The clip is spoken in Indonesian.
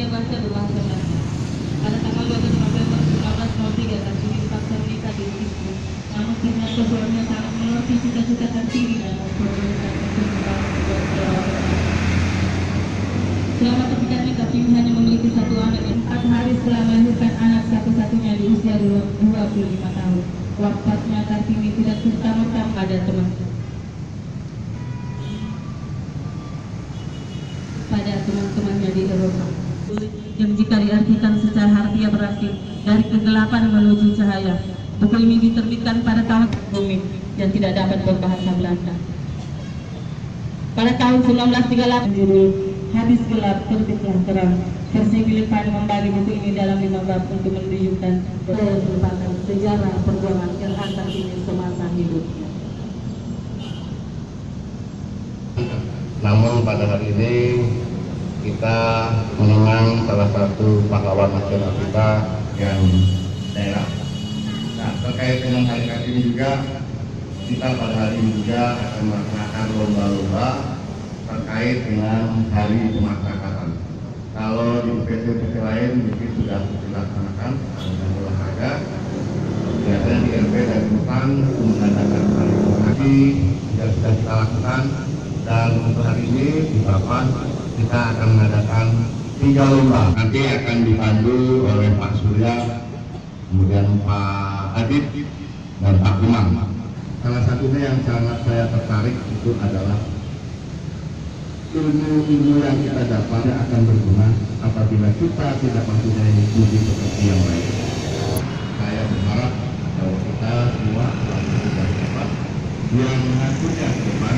bahasa berbahasa Belanda. Pada tanggal 12 November 1903, Kartini dipaksa menikah di Inggris. Namun ternyata suaminya sangat mengerti cita-cita Kartini dan memperbolehkan untuk membangun sebuah sekolah. Selama pernikahan, Kartini hanya memiliki satu anak yang 4 hari setelah melahirkan anak satu-satunya di usia 25 tahun. Wafatnya Kartini tidak serta-merta ada teman. Pada teman-temannya di Eropa, yang jika diartikan secara harfiah berarti dari kegelapan menuju cahaya. Buku ini diterbitkan pada tahun bumi yang tidak dapat berbahasa Belanda. Pada tahun 1938, judul Habis Gelap Terbitlah Terang. Versi Philippine membagi buku ini dalam 5 bab untuk menunjukkan merupakan sejarah perjuangan Ilham Kartini semasa hidup. Namun pada hari ini kita mengenang salah satu pahlawan nasional kita yang daerah. Nah, terkait dengan hari Kartini juga, kita pada hari ini juga akan melaksanakan lomba-lomba terkait dengan hari kemasyarakatan. Kalau di UPC lain mungkin sudah dilaksanakan dengan olahraga, biasanya di RP dan Bukan mengadakan hari komunikasi yang sudah kita lakukan. Dan untuk hari ini di Bapak kita akan mengadakan 3 lomba. Nanti akan dipandu oleh Pak Surya, kemudian Pak Adit dan Pak Umang. Salah satunya yang sangat saya tertarik itu adalah ilmu-ilmu yang kita dapat akan berguna apabila kita tidak mempunyai budi pekerti yang baik. Saya berharap bahwa kita semua yang mengaturnya ke depan.